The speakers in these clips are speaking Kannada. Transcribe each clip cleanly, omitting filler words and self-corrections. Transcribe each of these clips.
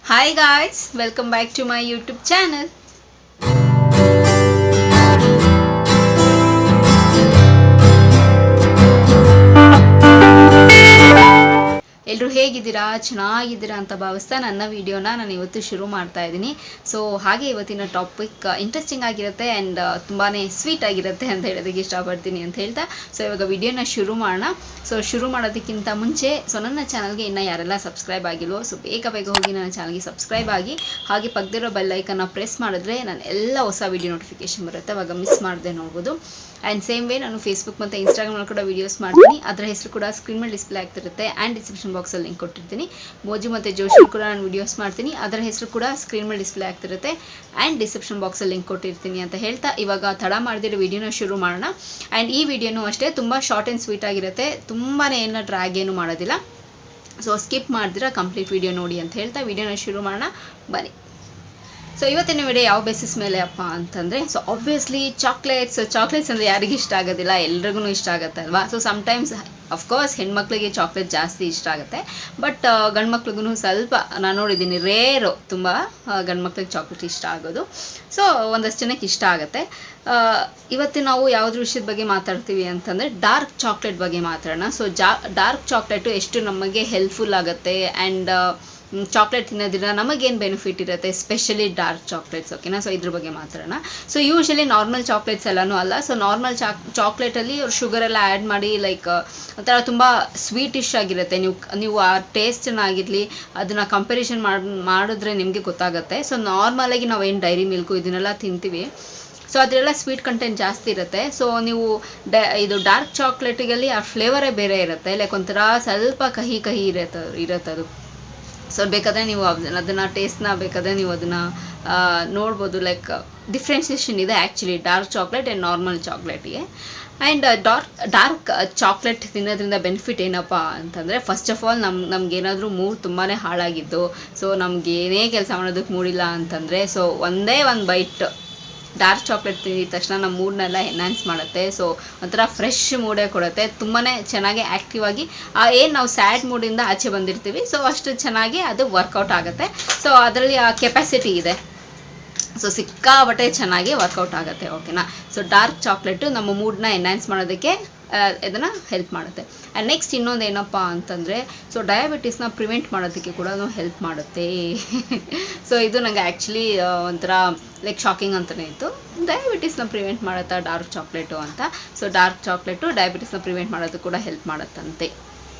Hi guys, welcome back to my YouTube channel. ಎಲ್ಲರೂ ಹೇಗಿದ್ದೀರಾ, ಚೆನ್ನಾಗಿದ್ದೀರಾ ಅಂತ ಭಾವಿಸ್ತಾ ನನ್ನ ವಿಡಿಯೋನ ನಾನು ಇವತ್ತು ಶುರು ಮಾಡ್ತಾ ಇದ್ದೀನಿ. ಸೊ ಹಾಗೆ ಇವತ್ತಿನ ಟಾಪಿಕ್ ಇಂಟ್ರೆಸ್ಟಿಂಗ್ ಆಗಿರುತ್ತೆ ಆ್ಯಂಡ್ ತುಂಬಾ ಸ್ವೀಟ್ ಆಗಿರುತ್ತೆ ಅಂತ ಹೇಳೋದಕ್ಕೆ ಇಷ್ಟಪಡ್ತೀನಿ ಅಂತ ಹೇಳ್ತಾ ಸೊ ಇವಾಗ ವಿಡಿಯೋನ ಶುರು ಮಾಡೋಣ. ಸೊ ಶುರು ಮಾಡೋದಕ್ಕಿಂತ ಮುಂಚೆ ನನ್ನ ಚಾನಲ್ಗೆ ಇನ್ನೂ ಯಾರೆಲ್ಲ ಸಬ್ಸ್ಕ್ರೈಬ್ ಆಗಿಲ್ವೋ ಸೊ ಬೇಗ ಹೋಗಿ ನನ್ನ ಚಾನಲ್ಗೆ ಸಬ್ಸ್ಕ್ರೈಬ್ ಆಗಿ ಹಾಗೆ ಪಕ್ಕದಿರೋ ಬೆಲ್ ಐಕನ್ನ ಪ್ರೆಸ್ ಮಾಡಿದ್ರೆ ನಾನು ಎಲ್ಲ ಹೊಸ ವಿಡಿಯೋ ನೋಟಿಫಿಕೇಶನ್ ಬರುತ್ತೆ, ಅವಾಗ ಮಿಸ್ ಮಾಡದೆ ನೋಡ್ಬೋದು. ಆ್ಯಂಡ್ ಸೇಮ್ ವೇ ನಾನು ಫೇಸ್ಬುಕ್ ಮತ್ತು ಇನ್ಸ್ಟಾಗ್ರಾಮಲ್ಲಿ ಕೂಡ ವೀಡಿಯೋಸ್ ಮಾಡ್ತೀನಿ, ಅದರ ಹೆಸರು ಕೂಡ ಸ್ಕ್ರೀನ್ ಮೇಲೆ ಡಿಸ್ಪ್ಲೇ ಆಗ್ತಿರುತ್ತೆ ಆ್ಯಂಡ್ ಡಿಸ್ಕ್ರಿಪ್ಷನ್ ಬಾಕ್ಸಲ್ಲಿ ಲಿಂಕ್ ಕೊಟ್ಟಿರ್ತೀನಿ. ಮೋಜು ಮತ್ತು ಜೋಶಿ ಕೂಡ ನಾನು ವೀಡಿಯೋಸ್ ಮಾಡ್ತೀನಿ, ಅದರ ಹೆಸರು ಕೂಡ ಸ್ಕ್ರೀನ್ ಮೇಲೆ ಡಿಸ್ಪ್ಲೇ ಆಗ್ತಿರುತ್ತೆ ಆ್ಯಂಡ್ ಡಿಸ್ಕ್ರಿಪ್ಷನ್ ಬಾಕ್ಸಲ್ಲಿ ಲಿಂಕ್ ಕೊಟ್ಟಿರ್ತೀನಿ ಅಂತ ಹೇಳ್ತಾ ಇವಾಗ ತಡ ಮಾಡಿದಿರೋ ವಿಡಿಯೋನ ಶುರು ಮಾಡೋಣ. ಆ್ಯಂಡ್ ಈ ವಿಡಿಯೋನೂ ಅಷ್ಟೇ ತುಂಬ ಶಾರ್ಟ್ ಆ್ಯಂಡ್ ಸ್ವೀಟ್ ಆಗಿರುತ್ತೆ, ತುಂಬಾ ಏನು ಡ್ರ್ಯಾಗ್ ಏನು ಮಾಡೋದಿಲ್ಲ. ಸೊ ಸ್ಕಿಪ್ ಮಾಡಿದಿರ ಕಂಪ್ಲೀಟ್ ವಿಡಿಯೋ ನೋಡಿ ಅಂತ ಹೇಳ್ತಾ ವಿಡಿಯೋನ ಶುರು ಮಾಡೋಣ ಬನ್ನಿ. ಸೊ ಇವತ್ತಿನ ವಿಡಿಯೋ ಯಾವ ಬೇಸಿಸ್ ಮೇಲೆ ಅಪ್ಪ ಅಂತಂದರೆ ಸೊ ಆಬ್ವಿಯಸ್ಲಿ ಚಾಕ್ಲೇಟ್ಸ್ ಅಂದರೆ ಯಾರಿಗೂ ಇಷ್ಟ ಆಗೋದಿಲ್ಲ, ಎಲ್ರಿಗೂ ಇಷ್ಟ ಆಗುತ್ತೆ ಅಲ್ವಾ. ಸೊ ಸಮ್ಟೈಮ್ಸ್ ಅಫ್ಕೋರ್ಸ್ ಹೆಣ್ಮಕ್ಳಿಗೆ ಚಾಕ್ಲೇಟ್ ಜಾಸ್ತಿ ಇಷ್ಟ ಆಗುತ್ತೆ, ಬಟ್ ಗಂಡು ಮಕ್ಳಿಗೂ ಸ್ವಲ್ಪ ನಾನು ನೋಡಿದ್ದೀನಿ ರೇರು ತುಂಬ ಗಂಡು ಮಕ್ಳಿಗೆ ಚಾಕ್ಲೇಟ್ ಇಷ್ಟ ಆಗೋದು. ಸೊ ಒಂದಷ್ಟು ಜನಕ್ಕೆ ಇಷ್ಟ ಆಗುತ್ತೆ. ಇವತ್ತು ನಾವು ಯಾವುದ್ರ ವಿಷಯದ ಬಗ್ಗೆ ಮಾತಾಡ್ತೀವಿ ಅಂತಂದರೆ ಡಾರ್ಕ್ ಚಾಕ್ಲೇಟ್ ಬಗ್ಗೆ ಮಾತಾಡೋಣ. ಸೊ ಡಾರ್ಕ್ ಚಾಕ್ಲೇಟು ಎಷ್ಟು ನಮಗೆ ಹೆಲ್ಪ್ಫುಲ್ ಆಗುತ್ತೆ ಆ್ಯಂಡ್ ಚಾಕ್ಲೇಟ್ ತಿನ್ನೋದ್ರಿಂದ ನಮಗೇನು ಬೆನಿಫಿಟ್ ಇರುತ್ತೆ, ಸ್ಪೆಷಲಿ ಡಾರ್ಕ್ ಚಾಕ್ಲೇಟ್ಸ್, ಓಕೆನಾ. ಸೊ ಇದ್ರ ಬಗ್ಗೆ ಮಾತಾಡೋಣ. ಸೊ ಯೂಶಲಿ ನಾರ್ಮಲ್ ಚಾಕ್ಲೇಟ್ಸ್ ಎಲ್ಲನೂ ಅಲ್ಲ. ಸೊ ನಾರ್ಮಲ್ ಚಾಕ್ಲೇಟಲ್ಲಿ ಅವ್ರು ಶುಗರ್ ಎಲ್ಲ ಆ್ಯಡ್ ಮಾಡಿ ಲೈಕ್ ಒಂಥರ ತುಂಬ ಸ್ವೀಟಿಶ್ ಆಗಿರುತ್ತೆ. ನೀವು ಆ ಟೇಸ್ಟನ್ನಾಗಿರಲಿ ಅದನ್ನು ಕಂಪ್ಯಾರಿಸನ್ ಮಾಡಿದ್ರೆ ನಿಮಗೆ ಗೊತ್ತಾಗುತ್ತೆ. ಸೊ ನಾರ್ಮಲಾಗಿ ನಾವೇನು ಡೈರಿ ಮಿಲ್ಕು ಇದನ್ನೆಲ್ಲ ತಿಂತೀವಿ, ಸೊ ಅದರೆಲ್ಲ ಸ್ವೀಟ್ ಕಂಟೆಂಟ್ ಜಾಸ್ತಿ ಇರುತ್ತೆ. ಸೊ ನೀವು ಇದು ಡಾರ್ಕ್ ಚಾಕ್ಲೇಟಿಗಲ್ಲಿ ಆ ಫ್ಲೇವರೇ ಬೇರೆ ಇರುತ್ತೆ, ಲೈಕ್ ಒಂಥರ ಸ್ವಲ್ಪ ಕಹಿ ಇರುತ್ತದು. ಸೊ ಬೇಕಾದರೆ ನೀವು ಅದನ್ನು ಟೇಸ್ಟ್ನ ಬೇಕಾದರೆ ನೀವು ಅದನ್ನು ನೋಡ್ಬೋದು. ಲೈಕ್ ಡಿಫ್ರೆನ್ಸಿಯೇಷನ್ ಇದೆ actually dark chocolate and normal ಚಾಕ್ಲೇಟಿಗೆ. ಆ್ಯಂಡ್ ಡಾರ್ಕ್ ಚಾಕ್ಲೇಟ್ ತಿನ್ನೋದ್ರಿಂದ ಬೆನಿಫಿಟ್ ಏನಪ್ಪ ಅಂತಂದರೆ ಫಸ್ಟ್ ಆಫ್ ಆಲ್ ನಮ್ಗೇನಾದರೂ ಮೂಡ್ ತುಂಬಾ ಹಾಳಾಗಿದ್ದು, ಸೊ ನಮಗೇನೇ ಕೆಲಸ ಮಾಡೋದಕ್ಕೆ ಮೂಡಿಲ್ಲ ಅಂತಂದರೆ ಸೊ ಒಂದೇ ಒಂದು ಬೈಟ್ ಡಾರ್ಕ್ ಚಾಕ್ಲೇಟ್ ತಿಂದಿದ ತಕ್ಷಣ ನಮ್ಮ ಮೂಡ್ನೆಲ್ಲ ಎನ್ಹಾನ್ಸ್ ಮಾಡುತ್ತೆ. ಸೊ ಒಂಥರ ಫ್ರೆಶ್ ಮೂಡೇ ಕೊಡುತ್ತೆ, ತುಂಬಾ ಚೆನ್ನಾಗಿ ಆ್ಯಕ್ಟಿವ್ ಆಗಿ ಏನು ನಾವು ಸ್ಯಾಡ್ ಮೂಡಿಂದ ಆಚೆ ಬಂದಿರ್ತೀವಿ ಸೊ ಅಷ್ಟು ಚೆನ್ನಾಗಿ ಅದು ವರ್ಕೌಟ್ ಆಗುತ್ತೆ. ಸೊ ಅದರಲ್ಲಿ ಆ ಕೆಪಾಸಿಟಿ ಇದೆ, ಸೊ ಸಿಕ್ಕಾಬಟ್ಟೆ ಚೆನ್ನಾಗಿ ವರ್ಕೌಟ್ ಆಗುತ್ತೆ, ಓಕೆನಾ. ಸೊ ಡಾರ್ಕ್ ಚಾಕ್ಲೇಟು ನಮ್ಮ ಮೂಡ್ನ ಎನ್ಹಾನ್ಸ್ ಮಾಡೋದಕ್ಕೆ ಇದನ್ನು ಹೆಲ್ಪ್ ಮಾಡುತ್ತೆ. ಆ್ಯಂಡ್ ನೆಕ್ಸ್ಟ್ ಇನ್ನೊಂದು ಏನಪ್ಪ ಅಂತಂದರೆ ಸೊ ಡಯಾಬಿಟೀಸ್ನ ಪ್ರಿವೆಂಟ್ ಮಾಡೋದಕ್ಕೆ ಕೂಡ ಹೆಲ್ಪ್ ಮಾಡುತ್ತೆ. ಸೊ ಇದು ನನಗೆ ಆ್ಯಕ್ಚುಲಿ ಒಂಥರ ಲೈಕ್ ಶಾಕಿಂಗ್ ಅಂತಲೇ ಇತ್ತು, ಡಯಾಬಿಟೀಸ್ನ ಪ್ರಿವೆಂಟ್ ಮಾಡುತ್ತಾ ಡಾರ್ಕ್ ಚಾಕ್ಲೇಟು ಅಂತ. ಸೊ ಡಾರ್ಕ್ ಚಾಕ್ಲೇಟು ಡಯಾಬಿಟೀಸ್ನ ಪ್ರಿವೆಂಟ್ ಮಾಡೋದಕ್ಕೆ ಕೂಡ ಹೆಲ್ಪ್ ಮಾಡುತ್ತಂತೆ,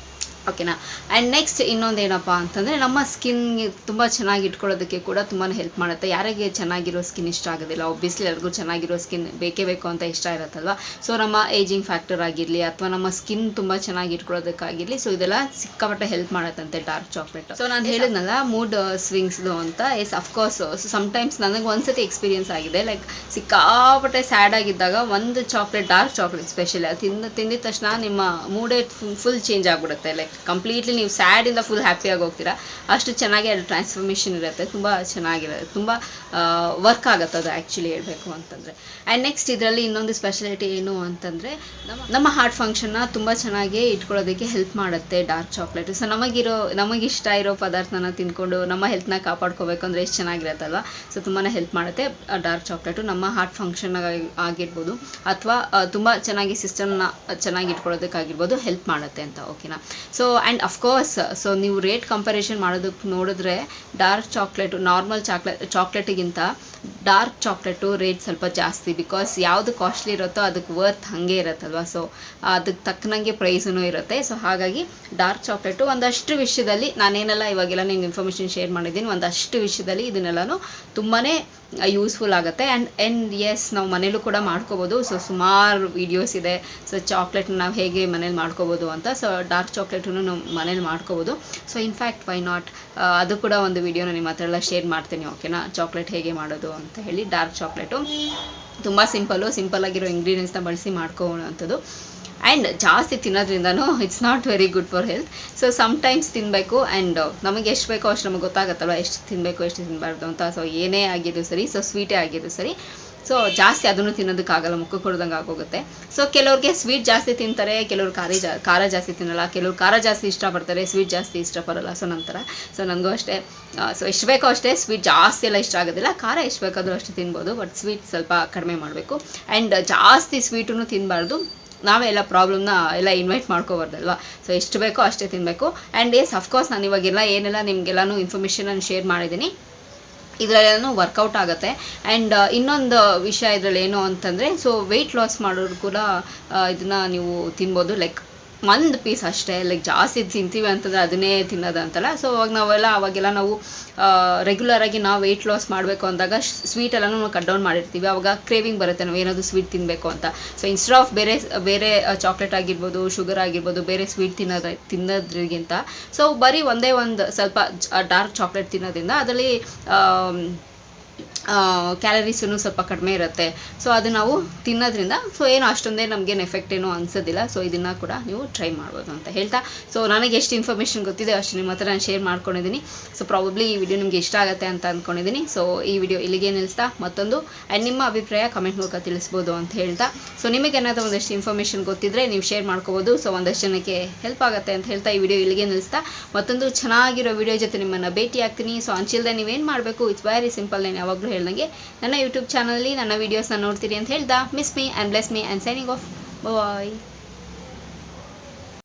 ಓಕೆನಾ. ಆ್ಯಂಡ್ ನೆಕ್ಸ್ಟ್ ಇನ್ನೊಂದು ಏನಪ್ಪ ಅಂತಂದರೆ ನಮ್ಮ ಸ್ಕಿನ್ ತುಂಬ ಚೆನ್ನಾಗಿ ಇಟ್ಕೊಳ್ಳೋದಕ್ಕೆ ಕೂಡ ತುಂಬಾ ಹೆಲ್ಪ್ ಮಾಡುತ್ತೆ. ಯಾರಿಗೆ ಚೆನ್ನಾಗಿರೋ ಸ್ಕಿನ್ ಇಷ್ಟ ಆಗೋದಿಲ್ಲ, ಒಬ್ವಿಯಸ್ಲಿ ಎಲ್ಲರಿಗೂ ಚೆನ್ನಾಗಿರೋ ಸ್ಕಿನ್ ಬೇಕೇ ಬೇಕು ಅಂತ ಇಷ್ಟ ಇರುತ್ತಲ್ವ. ಸೊ ನಮ್ಮ ಏಜಿಂಗ್ ಫ್ಯಾಕ್ಟರ್ ಆಗಿರಲಿ ಅಥವಾ ನಮ್ಮ ಸ್ಕಿನ್ ತುಂಬ ಚೆನ್ನಾಗಿ ಇಟ್ಕೊಳ್ಳೋದಕ್ಕಾಗಿರಲಿ ಸೊ ಇದೆಲ್ಲ ಸಿಕ್ಕಾಪಟ್ಟೆ ಹೆಲ್ಪ್ ಮಾಡುತ್ತಂತೆ ಡಾರ್ಕ್ ಚಾಕ್ಲೇಟ್. ಸೊ ನಾನು ಹೇಳಿದ್ನಲ್ಲ ಮೂಡ್ ಸ್ವಿಂಗ್ಸ್ದು ಅಂತ, ಎಸ್ ಅಫ್ಕೋರ್ಸ್ ಸಮ್ಟೈಮ್ಸ್ ನನಗೆ ಒಂದ್ಸತಿ ಎಕ್ಸ್ಪೀರಿಯನ್ಸ್ ಆಗಿದೆ. ಲೈಕ್ ಸಿಕ್ಕಾಪಟ್ಟೆ ಸ್ಯಾಡ್ ಆಗಿದ್ದಾಗ ಒಂದು ಚಾಕ್ಲೇಟ್ ಡಾರ್ಕ್ ಚಾಕ್ಲೇಟ್ ಸ್ಪೆಷಲಿ ಅದು ತಿಂದಿದ ತಕ್ಷಣ ನಿಮ್ಮ ಮೂಡೇ ಫುಲ್ ಚೇಂಜ್ ಆಗಿಬಿಡುತ್ತೆ. ಲೈಕ್ ಕಂಪ್ಲೀಟ್ಲಿ ನೀವು ಸ್ಯಾಡಿಂದ ಫುಲ್ ಹ್ಯಾಪಿಯಾಗಿ ಹೋಗ್ತೀರಾ, ಅಷ್ಟು ಚೆನ್ನಾಗಿ ಅದು ಟ್ರಾನ್ಸ್ಫಾರ್ಮೇಷನ್ ಇರುತ್ತೆ, ತುಂಬ ಚೆನ್ನಾಗಿರುತ್ತೆ, ತುಂಬ ವರ್ಕ್ ಆಗುತ್ತೆ ಅದು ಆ್ಯಕ್ಚುಲಿ ಹೇಳಬೇಕು ಅಂತಂದರೆ. ಆ್ಯಂಡ್ ನೆಕ್ಸ್ಟ್ ಇದರಲ್ಲಿ ಇನ್ನೊಂದು ಸ್ಪೆಷಾಲಿಟಿ ಏನು ಅಂತಂದರೆ ನಮ್ಮ ಹಾರ್ಟ್ ಫಂಕ್ಷನ್ನ ತುಂಬ ಚೆನ್ನಾಗಿ ಇಟ್ಕೊಳ್ಳೋದಕ್ಕೆ ಹೆಲ್ಪ್ ಮಾಡುತ್ತೆ ಡಾರ್ಕ್ ಚಾಕ್ಲೇಟು. ಸೊ ನಮಗಿಷ್ಟ ಇರೋ ಪದಾರ್ಥನ ತಿಂದ್ಕೊಂಡು ನಮ್ಮ ಹೆಲ್ತ್ನ ಕಾಪಾಡ್ಕೋಬೇಕು ಅಂದರೆ ಎಷ್ಟು ಚೆನ್ನಾಗಿರುತ್ತಲ್ವ. ಸೊ ತುಂಬಾ ಹೆಲ್ಪ್ ಮಾಡುತ್ತೆ ಡಾರ್ಕ್ ಚಾಕ್ಲೇಟು ನಮ್ಮ ಹಾರ್ಟ್ ಫಂಕ್ಷನ್ ಆಗಿರ್ಬೋದು ಅಥವಾ ತುಂಬ ಚೆನ್ನಾಗಿ ಸಿಸ್ಟಮ್ನ ಚೆನ್ನಾಗಿ ಇಟ್ಕೊಳ್ಳೋದಕ್ಕಾಗಿರ್ಬೋದು ಹೆಲ್ಪ್ ಮಾಡುತ್ತೆ ಅಂತ, ಓಕೆನಾ. ಸೊ ಆ್ಯಂಡ್ ಅಫ್ಕೋರ್ಸ್ ಸೊ ನೀವು ರೇಟ್ ಕಂಪ್ಯಾರಿಸನ್ ಮಾಡೋದಕ್ಕೆ ನೋಡಿದ್ರೆ ಡಾರ್ಕ್ ಚಾಕ್ಲೇಟು ನಾರ್ಮಲ್ ಚಾಕ್ಲೇಟಿಗಿಂತ ಡಾರ್ಕ್ ಚಾಕ್ಲೇಟು ರೇಟ್ ಸ್ವಲ್ಪ ಜಾಸ್ತಿ, ಬಿಕಾಸ್ ಯಾವುದು ಕಾಸ್ಟ್ಲಿ ಇರುತ್ತೋ ಅದಕ್ಕೆ ವರ್ತ್ ಹಾಗೆ ಇರುತ್ತಲ್ವ. ಸೊ ಅದಕ್ಕೆ ತಕ್ಕನಂಗೆ ಪ್ರೈಸೂ ಇರುತ್ತೆ. ಸೊ ಹಾಗಾಗಿ ಡಾರ್ಕ್ ಚಾಕ್ಲೇಟು ಒಂದಷ್ಟು ವಿಷಯದಲ್ಲಿ ನಾನೇನೆಲ್ಲ ಇವಾಗೆಲ್ಲ ನಿಮ್ಗೆ ಇನ್ಫಾರ್ಮೇಷನ್ ಶೇರ್ ಮಾಡಿದ್ದೀನಿ, ಒಂದಷ್ಟು ವಿಷಯದಲ್ಲಿ ಇದನ್ನೆಲ್ಲನೂ ತುಂಬಾ ಯೂಸ್ಫುಲ್ ಆಗುತ್ತೆ. ಆ್ಯಂಡ್ ಎಸ್ ನಾವು ಮನೇಲೂ ಕೂಡ ಮಾಡ್ಕೋಬೋದು. ಸೊ ಸುಮಾರು ವೀಡಿಯೋಸ್ ಇದೆ ಸೊ ಚಾಕ್ಲೇಟ್ನ ನಾವು ಹೇಗೆ ಮನೇಲಿ ಮಾಡ್ಕೋಬೋದು ಅಂತ. ಸೊ ಡಾರ್ಕ್ ಚಾಕ್ಲೇಟನ್ನು ನಾವು ಮನೇಲಿ ಮಾಡ್ಕೋಬೋದು. ಸೊ ಇನ್ಫ್ಯಾಕ್ಟ್ ವೈ ನಾಟ್ ಅದು ಕೂಡ ಒಂದು ವೀಡಿಯೋನ ನಿಮ್ಮ ಹತ್ರ ಎಲ್ಲ ಶೇರ್ ಮಾಡ್ತೀನಿ, ಓಕೆನಾ. ಚಾಕ್ಲೇಟ್ ಹೇಗೆ ಮಾಡೋದು ಅಂತ ಹೇಳಿ. ಡಾರ್ಕ್ ಚಾಕ್ಲೇಟು ತುಂಬ ಸಿಂಪಲ್ ಆಗಿರೋ ಇಂಗ್ರೀಡಿಯೆಂಟ್ಸ್ನ ಬಳಸಿ ಮಾಡ್ಕೊಳ್ಳೋವಂಥದ್ದು. ಆ್ಯಂಡ್ ಜಾಸ್ತಿ ತಿನ್ನೋದ್ರಿಂದನೂ it's not very good for health. So sometimes ತಿನ್ನಬೇಕು ಆ್ಯಂಡ್ ನಮಗೆ ಎಷ್ಟು ಬೇಕೋ ಅಷ್ಟು ನಮಗೆ ಗೊತ್ತಾಗುತ್ತಲ್ವ ಎಷ್ಟು ತಿನ್ನಬೇಕು ಎಷ್ಟು ತಿನ್ನಬಾರ್ದು ಅಂತ. ಸೊ ಏನೇ ಆಗಿದ್ದು ಸರಿ, ಸೊ ಸ್ವೀಟೇ ಆಗಿದ್ದು ಸರಿ, ಸೊ ಜಾಸ್ತಿ ಅದನ್ನು ತಿನ್ನೋದಕ್ಕಾಗಲ್ಲ, ಮುಖಕ್ಕೆ ಹೊಡೆದಂಗೆ ಆಗೋಗುತ್ತೆ. ಸೊ ಕೆಲವ್ರಿಗೆ ಸ್ವೀಟ್ ಜಾಸ್ತಿ ತಿಂತಾರೆ, ಕೆಲವ್ರು ಖಾರ ಜಾಸ್ತಿ ತಿನ್ನಲ್ಲ, ಕೆಲವ್ರು ಖಾರ ಜಾಸ್ತಿ ಇಷ್ಟಪಡ್ತಾರೆ, ಸ್ವೀಟ್ ಜಾಸ್ತಿ ಇಷ್ಟಪಡಲ್ಲ. ಸೊ ನಂತರ ನನಗೂ ಅಷ್ಟೇ, ಸೊ ಎಷ್ಟು ಬೇಕೋ ಅಷ್ಟೇ, ಸ್ವೀಟ್ ಜಾಸ್ತಿ ಎಲ್ಲ ಇಷ್ಟ ಆಗೋದಿಲ್ಲ, ಖಾರ ಎಷ್ಟು ಬೇಕಾದರೂ ಅಷ್ಟು ತಿನ್ಬೋದು, ಬಟ್ ಸ್ವೀಟ್ ಸ್ವಲ್ಪ ಕಡಿಮೆ ಮಾಡಬೇಕು. ಆ್ಯಂಡ್ ಜಾಸ್ತಿ ಸ್ವೀಟನ್ನು ತಿನ್ನಬಾರ್ದು, ನಾವೇ ಎಲ್ಲ ಪ್ರಾಬ್ಲಮ್ನ ಎಲ್ಲ ಇನ್ವೈಟ್ ಮಾಡ್ಕೋಬಾರ್ದಲ್ವಾ. ಸೊ ಎಷ್ಟು ಬೇಕೋ ಅಷ್ಟೇ ತಿನ್ನಬೇಕು. ಆ್ಯಂಡ್ ಎಸ್ ಅಫ್ಕೋರ್ಸ್ ನಾನು ಇವಾಗೆಲ್ಲ ಏನೆಲ್ಲ ನಿಮಗೆಲ್ಲನೂ ಇನ್ಫಾರ್ಮೇಷನ್ ನಾನು ಶೇರ್ ಮಾಡಿದ್ದೀನಿ, ಇದರಲ್ಲೆಲ್ಲನೂ ವರ್ಕೌಟ್ ಆಗುತ್ತೆ. ಆ್ಯಂಡ್ ಇನ್ನೊಂದು ವಿಷಯ ಇದರಲ್ಲಿ ಏನು ಅಂತಂದರೆ, ಸೊ ವೆಯ್ಟ್ ಲಾಸ್ ಮಾಡೋರು ಕೂಡ ಇದನ್ನು ನೀವು ತಿನ್ಬೋದು. ಲೈಕ್ ಒಂದು ಪೀಸ್ ಅಷ್ಟೇ, ಲೈಕ್ ಜಾಸ್ತಿ ತಿಂತೀವಿ ಅಂತಂದರೆ ಅದನ್ನೇ ತಿನ್ನೋದಂತಲ್ಲ. ಸೊ ಅವಾಗೆಲ್ಲ ನಾವು ರೆಗ್ಯುಲರಾಗಿ ನಾವು ವೆಯ್ಟ್ ಲಾಸ್ ಮಾಡಬೇಕು ಅಂದಾಗ ಸ್ವೀಟ್ ಎಲ್ಲನೂ ನಾವು ಕಟ್ ಡೌನ್ ಮಾಡಿರ್ತೀವಿ, ಅವಾಗ ಕ್ರೇವಿಂಗ್ ಬರುತ್ತೆ ನಾವು ಏನಾದರೂ ಸ್ವೀಟ್ ತಿನ್ನಬೇಕು ಅಂತ. ಸೊ ಇನ್ಸ್ಟೆಡ್ ಆಫ್ ಬೇರೆ ಚಾಕ್ಲೇಟ್ ಆಗಿರ್ಬೋದು, ಶುಗರ್ ಆಗಿರ್ಬೋದು, ಬೇರೆ ಸ್ವೀಟ್ ತಿನ್ನೋದ್ರಿಗಿಂತ ಸೊ ಬರೀ ಒಂದೇ ಒಂದು ಸ್ವಲ್ಪ ಡಾರ್ಕ್ ಚಾಕ್ಲೇಟ್ ತಿನ್ನೋದ್ರಿಂದ ಅದರಲ್ಲಿ ಕ್ಯಾಲರೀಸೂ ಸ್ವಲ್ಪ ಕಡಿಮೆ ಇರುತ್ತೆ. ಸೊ ಅದು ನಾವು ತಿನ್ನೋದ್ರಿಂದ ಸೊ ಏನು ಅಷ್ಟೊಂದೇ ನಮಗೇನು ಎಫೆಕ್ಟ್ ಏನೂ ಅನಿಸೋದಿಲ್ಲ. ಸೊ ಇದನ್ನು ಕೂಡ ನೀವು ಟ್ರೈ ಮಾಡ್ಬೋದು ಅಂತ ಹೇಳ್ತಾ, ಸೊ ನನಗೆ ಎಷ್ಟು ಇನ್ಫಾರ್ಮೇಷನ್ ಗೊತ್ತಿದೆ ಅಷ್ಟು ನಿಮ್ಮ ಹತ್ರ ನಾನು ಶೇರ್ ಮಾಡ್ಕೊಂಡಿದ್ದೀನಿ. ಸೊ ಪ್ರಾಬಬ್ಲಿ ಈ ವಿಡಿಯೋ ನಿಮಗೆ ಇಷ್ಟ ಆಗುತ್ತೆ ಅಂತ ಅಂದ್ಕೊಂಡಿದ್ದೀನಿ. ಸೊ ಈ ವಿಡಿಯೋ ಇಲ್ಲಿಗೆ ನಿಲ್ಲಿಸ್ತಾ ಮತ್ತೊಂದು ಆ್ಯಂಡ್ ನಿಮ್ಮ ಅಭಿಪ್ರಾಯ ಕಮೆಂಟ್ ಮೂಲಕ ತಿಳಿಸ್ಬೋದು ಅಂತ ಹೇಳ್ತಾ, ಸೊ ನಿಮಗೆ ಏನಾದರೂ ಒಂದಷ್ಟು ಇನ್ಫಾರ್ಮೇಷನ್ ಗೊತ್ತಿದ್ದರೆ ನೀವು ಶೇರ್ ಮಾಡ್ಕೋಬೋದು. ಸೊ ಒಂದಷ್ಟು ಜನಕ್ಕೆ ಹೆಲ್ಪ್ ಆಗುತ್ತೆ ಅಂತ ಹೇಳ್ತಾ ಈ ವಿಡಿಯೋ ಇಲ್ಲಿಗೆ ನಿಲ್ಲಿಸ್ತಾ ಮತ್ತೊಂದು ಚೆನ್ನಾಗಿರೋ ವಿಡಿಯೋ ಜೊತೆ ನಿಮ್ಮನ್ನು ಭೇಟಿ ಆಗ್ತೀನಿ. ಸೊ ಅಂಚಿಲ್ದೆ ನೀವೇನು ಮಾಡಬೇಕು, ಇಟ್ಸ್ ವೆರಿ ಸಿಂಪಲ್. ನಾನು ಯಾವಾಗಲೂ ಹೇಳ್ದಂಗೆ ನನ್ನ ಯೂಟ್ಯೂಬ್ ಚಾನಲಲ್ಲಿ ನನ್ನ ವೀಡಿಯೋಸ್ನ ನೋಡ್ತೀರಿ ಅಂತ ಹೇಳ್ತಾ, miss me and bless me and signing off. Bye.